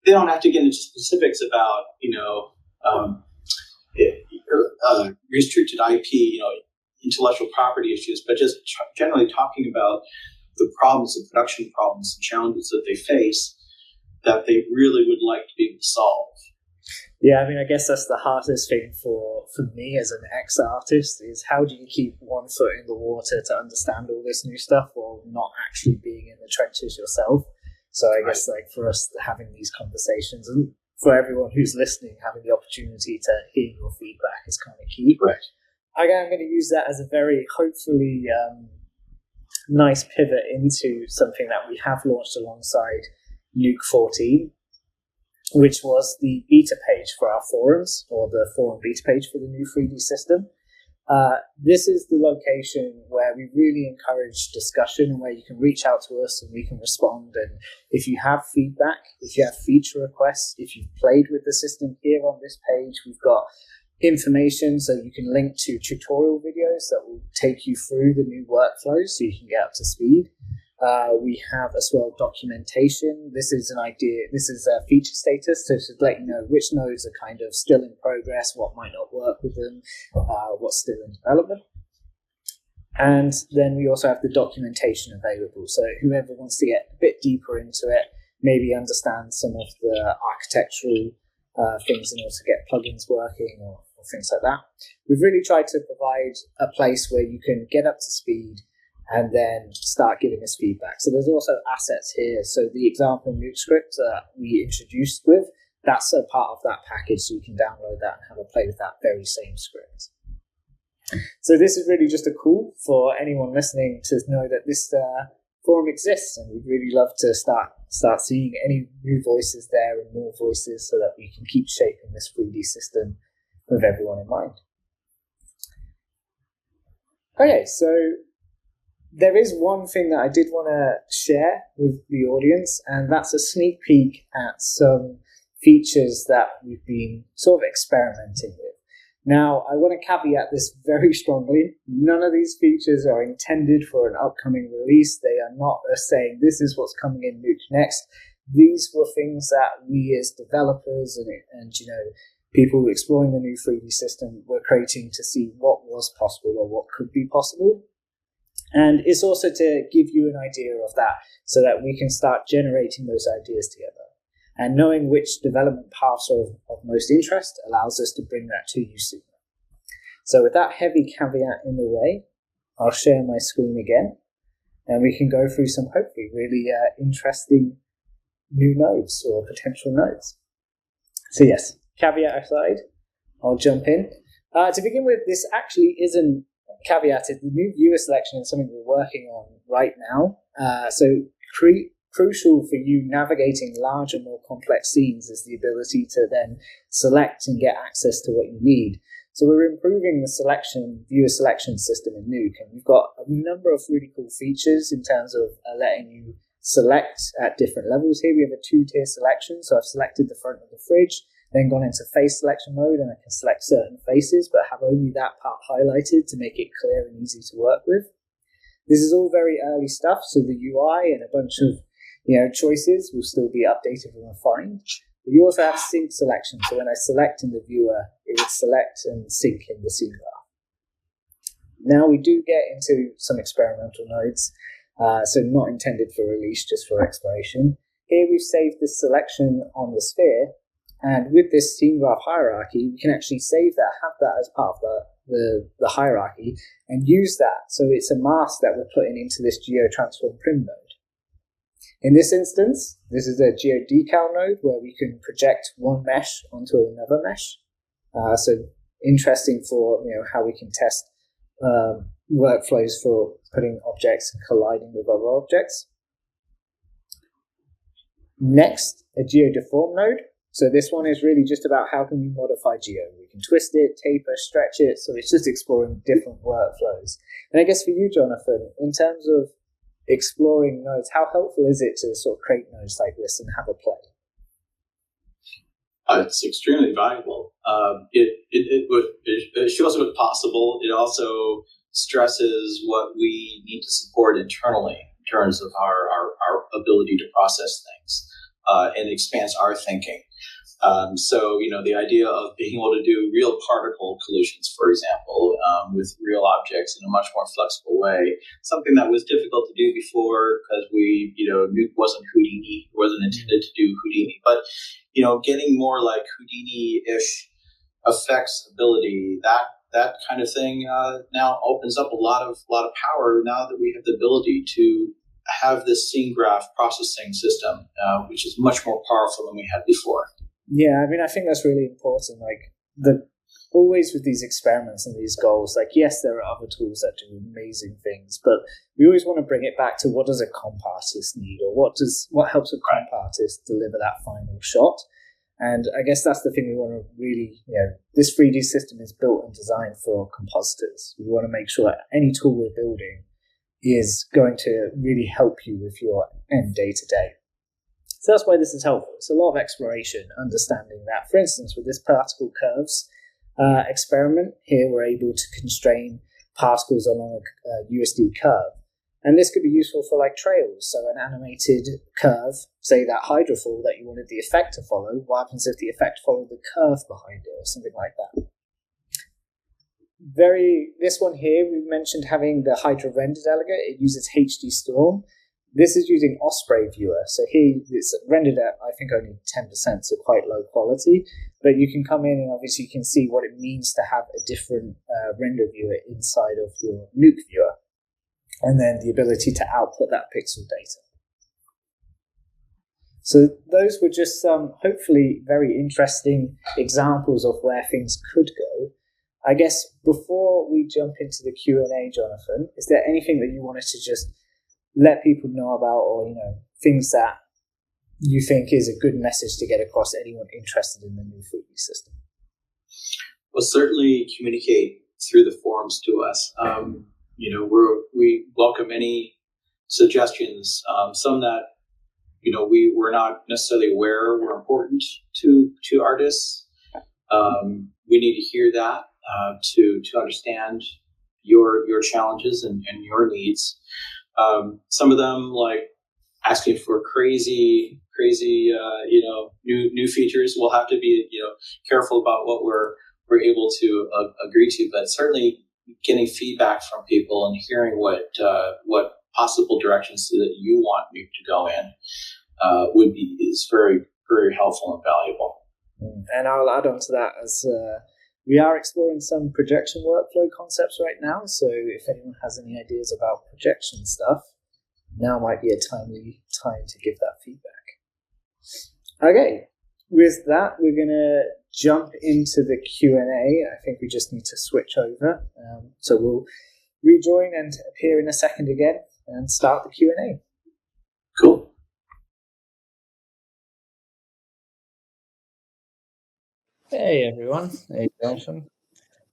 They don't have to get into specifics about, restricted IP, intellectual property issues, but just generally talking about the problems, the production problems and challenges that they face that they really would like to be able to solve.
Yeah, I mean, I guess that's the hardest thing for me as an ex-artist is how do you keep one foot in the water to understand all this new stuff while not actually being in the trenches yourself. So I guess like for us having these conversations and for everyone who's listening, having the opportunity to hear your feedback is kind of key.
Right.
I'm going to use that as a very hopefully nice pivot into something that we have launched alongside Nuke 14, which was the beta page for our forums, or the forum beta page for the new 3D system. This is the location where we really encourage discussion, where you can reach out to us and we can respond. And if you have feedback, if you have feature requests, if you've played with the system, here on this page, we've got information so you can link to tutorial videos that will take you through the new workflows so you can get up to speed. We have as well documentation. This is an idea. This is a feature status to let you know which nodes are kind of still in progress, what might not work with them, what's still in development. And then we also have the documentation available. So whoever wants to get a bit deeper into it, maybe understand some of the architectural things in order to get plugins working or things like that. We've really tried to provide a place where you can get up to speed and then start giving us feedback. So there's also assets here. So the example Nuke script that we introduced with, that's a part of that package, so you can download that and have a play with that very same script. So this is really just a call for anyone listening to know that this forum exists, and we'd really love to start seeing any new voices there and more voices so that we can keep shaping this 3D system with everyone in mind. Okay, so there is one thing that I did want to share with the audience, and that's a sneak peek at some features that we've been sort of experimenting with. Now, I want to caveat this very strongly. None of these features are intended for an upcoming release. They are not saying this is what's coming in Nuke next. These were things that we as developers and people exploring the new 3D system were creating to see what was possible or what could be possible. And it's also to give you an idea of that so that we can start generating those ideas together. And knowing which development paths are of most interest allows us to bring that to you sooner. So with that heavy caveat in the way, I'll share my screen again, and we can go through some hopefully really interesting new nodes or potential nodes. So yes, caveat aside, I'll jump in. To begin with, this actually isn't caveated. The new viewer selection is something we're working on right now. Crucial for you navigating larger, more complex scenes is the ability to then select and get access to what you need. So we're improving the viewer selection system in Nuke, and we've got a number of really cool features in terms of letting you select at different levels. Here we have a 2-tier selection, so I've selected the front of the fridge, then gone into face selection mode, and I can select certain faces, but have only that part highlighted to make it clear and easy to work with. This is all very early stuff, so the UI and a bunch of choices will still be updated and refined. But you also have sync selection, so when I select in the viewer, it would select and sync in the scene graph. Now we do get into some experimental nodes, so not intended for release, just for exploration. Here we've saved this selection on the sphere, and with this scene graph hierarchy, we can actually save that, have that as part of the hierarchy, and use that. So it's a mask that we're putting into this GeoTransform Prim node. In this instance, this is a GeoDecal node where we can project one mesh onto another mesh. So interesting for how we can test workflows for putting objects and colliding with other objects. Next, a GeoDeform node. So this one is really just about how can we modify Geo. We can twist it, taper, stretch it. So it's just exploring different workflows. And I guess for you, Jonathan, in terms of exploring nodes, how helpful is it to sort of create nodes like this and have a play?
It's extremely valuable. It shows what's possible. It also stresses what we need to support internally in terms of our ability to process things, and expands our thinking. So, the idea of being able to do real particle collisions, for example, with real objects in a much more flexible way, something that was difficult to do before because Nuke wasn't Houdini, wasn't intended to do Houdini, but, getting more like Houdini-ish effects ability, that kind of thing now opens up a lot of power now that we have the ability to have this scene graph processing system, which is much more powerful than we had before.
Yeah, I think that's really important. Always with these experiments and these goals, yes, there are other tools that do amazing things, but we always want to bring it back to what does a comp artist need, or what helps a comp artist deliver that final shot. And I guess that's the thing we want to really, this 3D system is built and designed for compositors. We want to make sure that any tool we're building is going to really help you with your end day-to-day. So that's why this is helpful. It's a lot of exploration, understanding that. For instance, with this particle curves experiment, here we're able to constrain particles along a USD curve. And this could be useful for trails. So an animated curve, say that hydrofall that you wanted the effect to follow, what happens if the effect followed the curve behind it or something like that? This one here, we mentioned having the Hydra render delegate. It uses HD Storm. This is using Osprey Viewer. So here it's rendered at, I think, only 10%, so quite low quality. But you can come in and obviously you can see what it means to have a different render viewer inside of your Nuke viewer. And then the ability to output that pixel data. So those were just some, hopefully, very interesting examples of where things could go. I guess before we jump into the Q&A, Jonathan, is there anything that you wanted to just let people know about, or things that you think is a good message to get across to anyone interested in the new 3D system?
Well, certainly communicate through the forums to us. We welcome any suggestions. Some that we're not necessarily aware were important to artists. We need to hear that to understand your challenges and your needs. Some of them, like asking for crazy new features. We'll have to be careful about what we're able to agree to, but certainly getting feedback from people and hearing what possible directions that you want Nuke to go in is very, very helpful and valuable.
And I'll add on to that as we are exploring some projection workflow concepts right now. So if anyone has any ideas about projection stuff, now might be a timely time to give that feedback. Okay, with that, we're going to jump into the Q&A. I think we just need to switch over. So we'll rejoin and appear in a second again and start the Q&A.
Cool.
Hey everyone, hey Jonathan.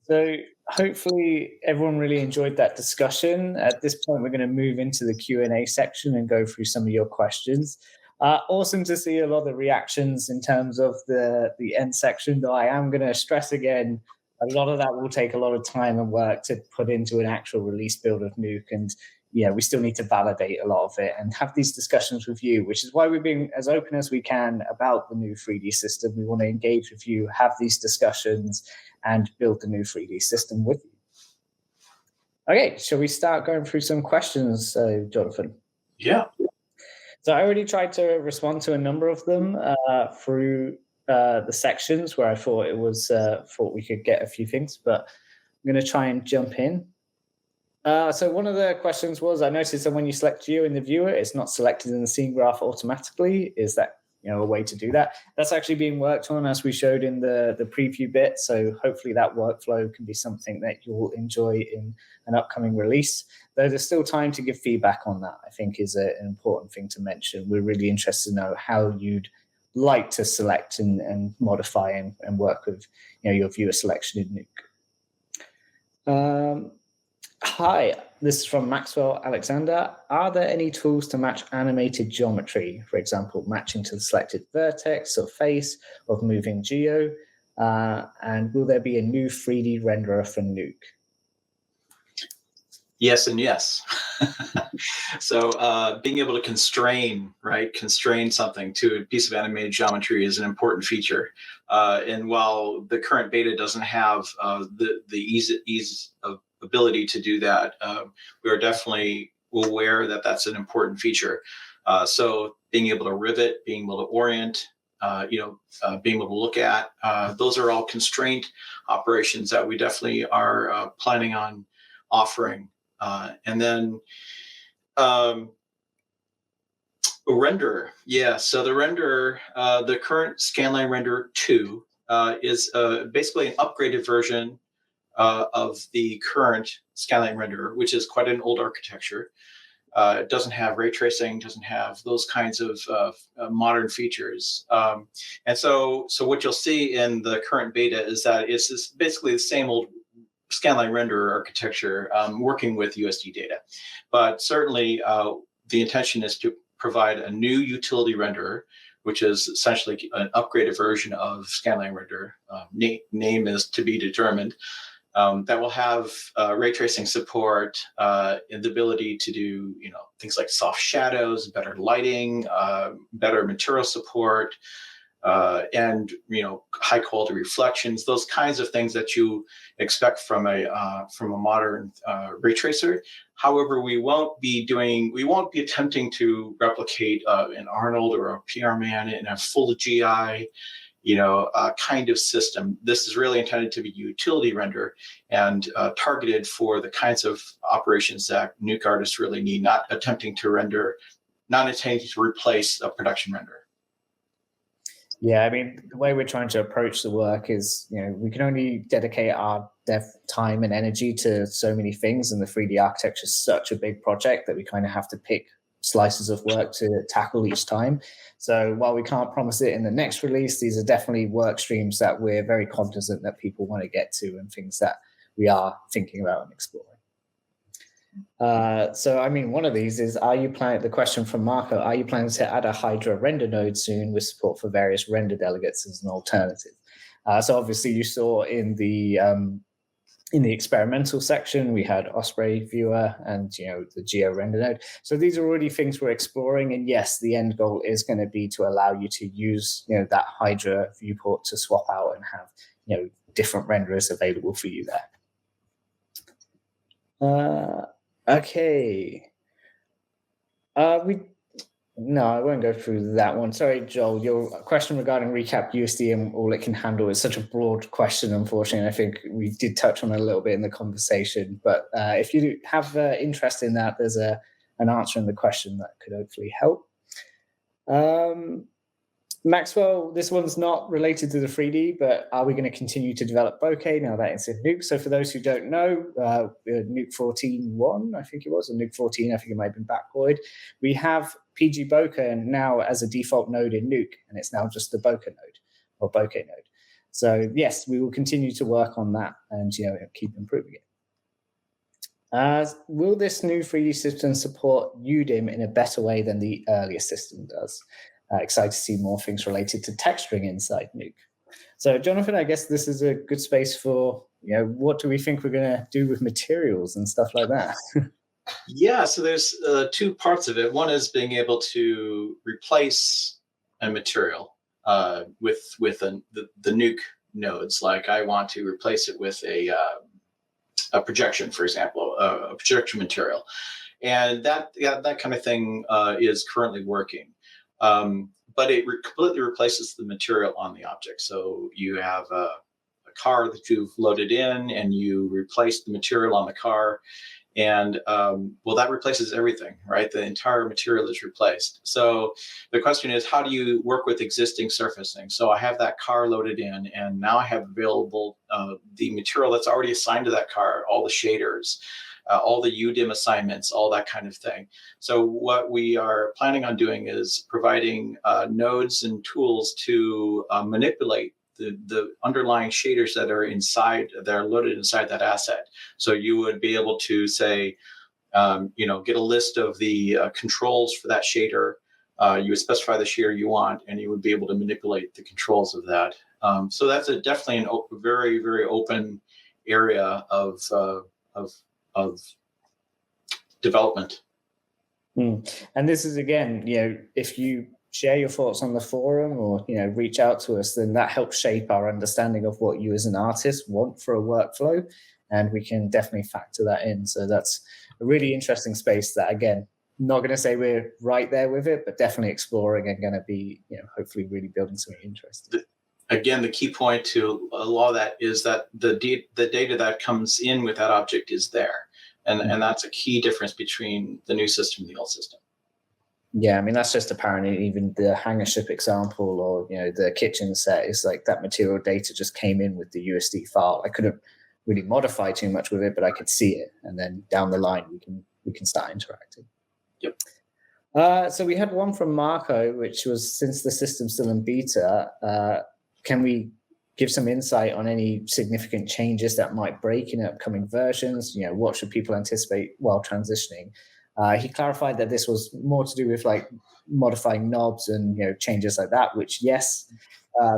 So hopefully everyone really enjoyed that discussion. At this point, we're going to move into the Q&A section and go through some of your questions. Awesome to see a lot of the reactions in terms of the end section, though I am going to stress again, a lot of that will take a lot of time and work to put into an actual release build of Nuke. And we still need to validate a lot of it and have these discussions with you, which is why we're being as open as we can about the new 3D system. We want to engage with you, have these discussions, and build the new 3D system with you. Okay, shall we start going through some questions, Jonathan?
Yeah.
So I already tried to respond to a number of them through the sections where I thought thought we could get a few things, but I'm going to try and jump in. So one of the questions was, I noticed that when you select Geo in the viewer, it's not selected in the scene graph automatically. Is that a way to do that? That's actually being worked on, as we showed in the preview bit. So hopefully that workflow can be something that you'll enjoy in an upcoming release. Though there's still time to give feedback on that, I think is an important thing to mention. We're really interested to know how you'd like to select and modify and work with your viewer selection in Nuke. Hi, this is from Maxwell Alexander. Are there any tools to match animated geometry, for example, matching to the selected vertex or face of moving geo? And will there be a new 3D renderer for Nuke?
Yes and yes. So being able to constrain something to a piece of animated geometry is an important feature. And while the current beta doesn't have the ease of ability to do that, we are definitely aware that that's an important feature. So being able to rivet, being able to orient, being able to look at, those are all constraint operations that we definitely are planning on offering. And then renderer. Yeah, so the renderer, the current Scanline Renderer 2 is basically an upgraded version of the current Scanline Renderer, which is quite an old architecture. It doesn't have ray tracing, doesn't have those kinds of modern features. And so what you'll see in the current beta is that it's basically the same old Scanline renderer architecture working with USD data. But certainly the intention is to provide a new utility renderer, which is essentially an upgraded version of Scanline renderer. Name is to be determined. That will have ray tracing support, and the ability to do things like soft shadows, better lighting, better material support, and high quality reflections. Those kinds of things that you expect from a modern ray tracer. However, we won't be attempting to replicate an Arnold or a PR-Man in a full GI kind of system. This is really intended to be utility render and targeted for the kinds of operations that Nuke artists really need, not intending to replace a production render.
Yeah, I mean, the way we're trying to approach the work is, we can only dedicate our dev time and energy to so many things, and the 3D architecture is such a big project that we kind of have to pick slices of work to tackle each time. So while we can't promise it in the next release, these are definitely work streams that we're very cognizant that people want to get to and things that we are thinking about and exploring. So, I mean, one of these is, the question from Marco, are you planning to add a Hydra render node soon with support for various render delegates as an alternative? So obviously you saw in the experimental section, we had Osprey Viewer and, the Geo render node. So these are already things we're exploring. And yes, the end goal is going to be to allow you to use, that Hydra viewport to swap out and have, different renderers available for you there. Okay. No, I won't go through that one. Sorry, Joel, your question regarding recap USD and all it can handle is such a broad question, unfortunately. I think we did touch on it a little bit in the conversation, but if you do have interest in that, there's an answer in the question that could hopefully help. Maxwell, this one's not related to the 3D, but are we going to continue to develop bokeh now that it's in Nuke? So for those who don't know, Nuke 14.1, I think it was, or Nuke 14, I think it might have been backported. We have PG bokeh now as a default node in Nuke, and it's now just the bokeh node or bokeh node. So yes, we will continue to work on that and keep improving it. Will this new 3D system support UDIM in a better way than the earlier system does? Excited to see more things related to texturing inside Nuke. So, Jonathan, I guess this is a good space for, what do we think we're going to do with materials and stuff like that?
Yeah, so there's two parts of it. One is being able to replace a material with the Nuke nodes. Like I want to replace it with a projection, for example, a projection material. And that kind of thing is currently working. But it completely replaces the material on the object. So you have a car that you've loaded in and you replace the material on the car. And that replaces everything, right? The entire material is replaced. So the question is, how do you work with existing surfacing? So I have that car loaded in, and now I have available the material that's already assigned to that car, all the shaders, all the UDIM assignments, all that kind of thing. So what we are planning on doing is providing nodes and tools to manipulate the underlying shaders that are loaded inside that asset. So you would be able to say, get a list of the controls for that shader. You would specify the shader you want, and you would be able to manipulate the controls of that. So that's definitely a very, very open area of development.
And this is, again, if you share your thoughts on the forum or reach out to us, then that helps shape our understanding of what you as an artist want for a workflow, and we can definitely factor that in. So that's a really interesting space that, again, not going to say we're right there with it, but definitely exploring and going to be hopefully really building something interesting.
Again, the key point to a lot of that is that the data that comes in with that object is there. And that's a key difference between the new system and the old system.
Yeah, I mean, that's just apparent. Even the hanger ship example or, the kitchen set is like that material data just came in with the USD file. I couldn't really modify too much with it, but I could see it. And then down the line, we can start interacting.
Yep.
So we had one from Marco, which was, since the system's still in beta, can we give some insight on any significant changes that might break in upcoming versions? What should people anticipate while transitioning? He clarified that this was more to do with like modifying knobs and changes like that, which, yes,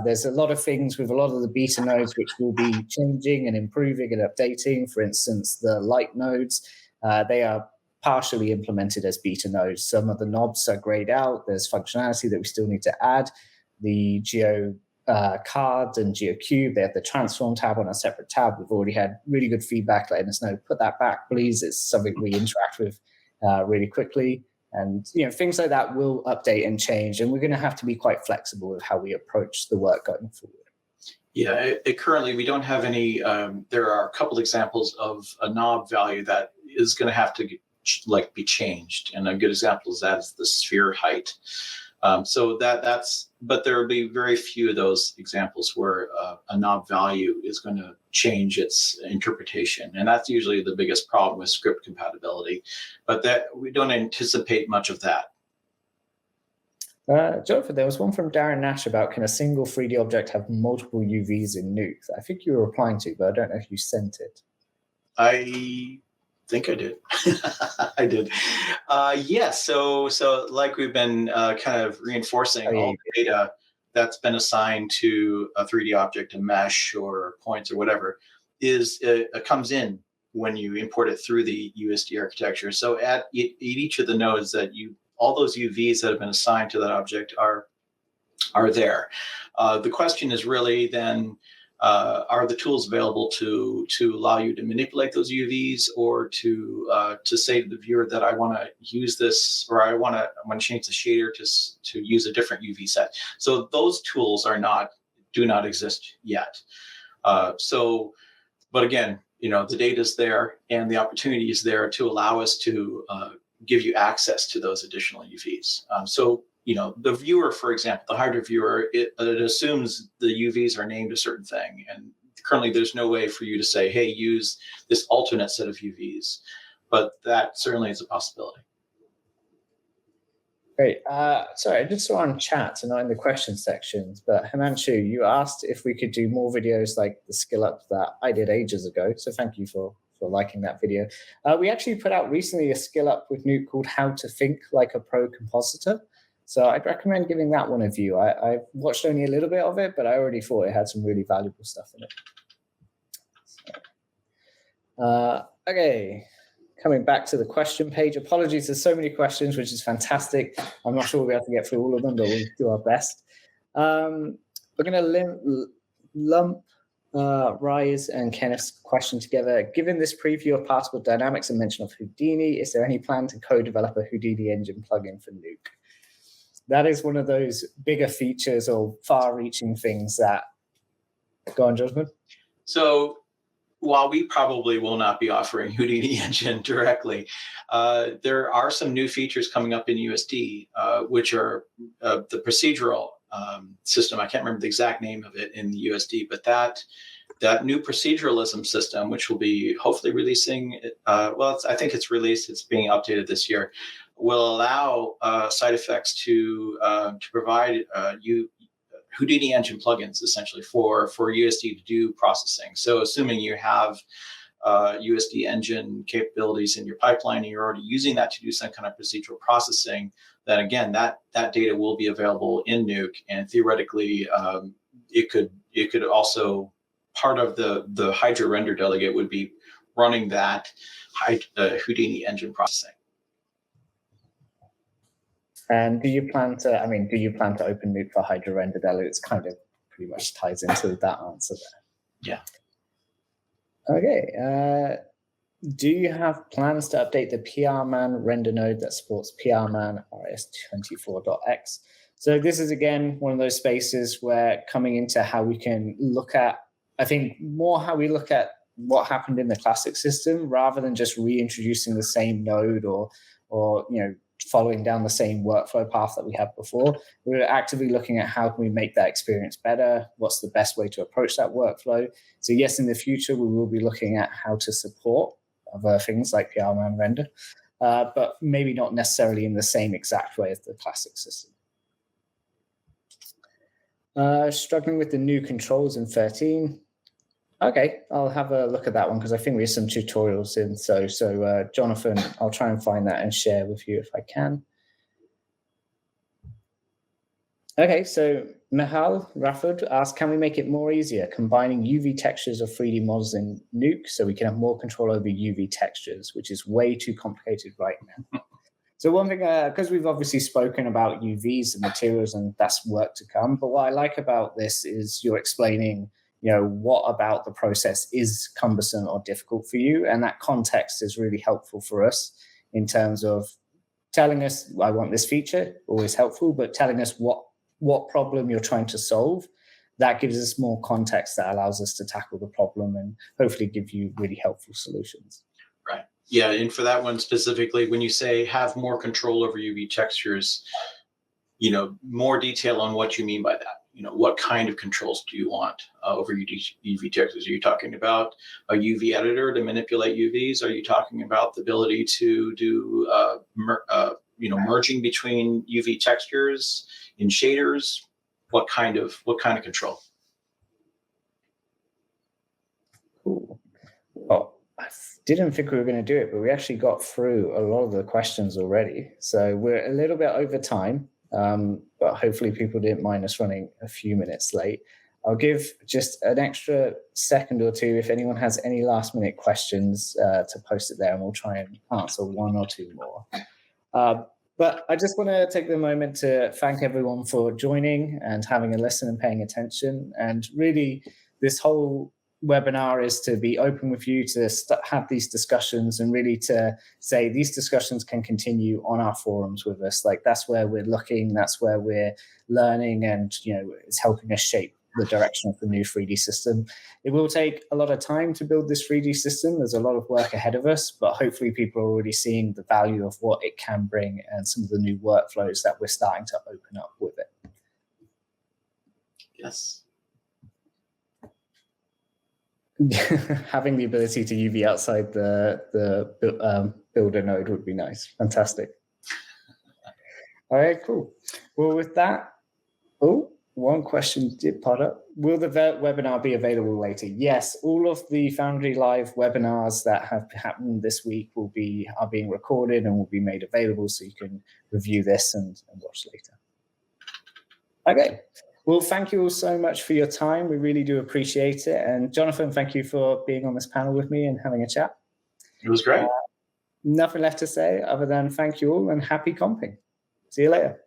there's a lot of things with a lot of the beta nodes which will be changing and improving and updating. For instance, the light nodes, they are partially implemented as beta nodes. Some of the knobs are grayed out. There's functionality that we still need to add. The Geo card and GeoCube, they have the transform tab on a separate tab. We've already had really good feedback letting us know, put that back, please. It's something we interact with really quickly. And things like that will update and change, and we're going to have to be quite flexible with how we approach the work going forward.
Yeah, currently we don't have any. There are a couple examples of a knob value that is going to have to be changed, and a good example is that is the sphere height. So but there will be very few of those examples where a knob value is going to change its interpretation. And that's usually the biggest problem with script compatibility, but that we don't anticipate much of that.
Jonathan, there was one from Darren Nash about, can a single 3D object have multiple UVs in Nuke? I think you were replying to, but I don't know if you sent it.
I think I did. I did. Yes. So like we've been kind of reinforcing all the data that's been assigned to a 3D object, a mesh or points or whatever, comes in when you import it through the USD architecture. So at each of the nodes all those UVs that have been assigned to that object are there. The question is really then, are the tools available to allow you to manipulate those UVs, or to say to the viewer that I want to use this, or I want to change the shader to use a different UV set. So those tools do not exist yet. But again, the data is there and the opportunity is there to allow us to give you access to those additional UVs. The viewer, for example, the hardware viewer, it assumes the UVs are named a certain thing. And currently there's no way for you to say, hey, use this alternate set of UVs. But that certainly is a possibility.
Great. Sorry, I just saw on chat and not in the question sections, but Himanshu, you asked if we could do more videos like the skill up that I did ages ago. So thank you for liking that video. We actually put out recently a skill up with Nuke called How to Think Like a Pro Compositor. So I'd recommend giving that one a view. I watched only a little bit of it, but I already thought it had some really valuable stuff in it. Okay, coming back to the question page. Apologies, there's so many questions, which is fantastic. I'm not sure we'll be able to get through all of them, but we'll do our best. We're going to lump Rise and Kenneth's question together. Given this preview of particle dynamics and mention of Houdini, is there any plan to co-develop a Houdini engine plugin for Nuke? That is one of those bigger features or far-reaching things that... Go on, Jonathan.
So while we probably will not be offering Houdini engine directly, there are some new features coming up in USD, which are the procedural system. I can't remember the exact name of it in the USD, but that that new proceduralism system, which will be hopefully releasing, I think it's released, it's being updated this year, will allow side effects to provide Houdini engine plugins essentially for USD to do processing. So assuming you have USD engine capabilities in your pipeline and you're already using that to do some kind of procedural processing, then again, that data will be available in Nuke, and theoretically it could also, part of the Hydra render delegate would be running that Houdini engine processing.
And do you plan to open Nuke for Hydra render delegate? It's kind of pretty much ties into that answer there.
Yeah.
Okay. Do you have plans to update the PRMan render node that supports PRMan RS24.x? So this is, again, one of those spaces where coming into how we can look at, I think, more how we look at what happened in the classic system rather than just reintroducing the same node or following down the same workflow path that we had before. We're actively looking at how can we make that experience better, what's the best way to approach that workflow. So yes, in the future, we will be looking at how to support other things like PRMan render, but maybe not necessarily in the same exact way as the classic system. Struggling with the new controls in 13. Okay, I'll have a look at that one because I think we have some tutorials in. So Jonathan, I'll try and find that and share with you if I can. Okay, so Mihal Rafford asked, can we make it more easier combining UV textures of 3D models in Nuke so we can have more control over UV textures, which is way too complicated right now. So one thing, because we've obviously spoken about UVs and materials and that's work to come, but what I like about this is you're explaining what about the process is cumbersome or difficult for you? And that context is really helpful for us in terms of telling us, I want this feature, always helpful, but telling us what problem you're trying to solve. That gives us more context that allows us to tackle the problem and hopefully give you really helpful solutions.
Right. Yeah. And for that one specifically, when you say have more control over UV textures, more detail on what you mean by that. What kind of controls do you want over UV textures? Are you talking about a UV editor to manipulate UVs? Are you talking about the ability to do merging between UV textures in shaders? What kind of control?
Cool. Well, I didn't think we were going to do it, but we actually got through a lot of the questions already. So we're a little bit over time. But hopefully people didn't mind us running a few minutes late. I'll give just an extra second or two if anyone has any last minute questions to post it there, and we'll try and answer one or two more. But I just want to take the moment to thank everyone for joining and having a listen and paying attention. And really, this whole webinar is to be open with you, to have these discussions and really to say these discussions can continue on our forums with us. Like that's where we're looking, that's where we're learning, and it's helping us shape the direction of the new 3D system. It will take a lot of time to build this 3D system. There's a lot of work ahead of us, but hopefully people are already seeing the value of what it can bring and some of the new workflows that we're starting to open up with it.
Yes.
Having the ability to UV outside the builder node would be nice. Fantastic. All right, cool. Well, with that, one question did pop up. Will the webinar be available later? Yes, all of the Foundry Live webinars that have happened this week are being recorded and will be made available, so you can review this and watch later. Okay. Well, thank you all so much for your time. We really do appreciate it. And Jonathan, thank you for being on this panel with me and having a chat.
It was great.
Nothing left to say other than thank you all and happy comping. See you later.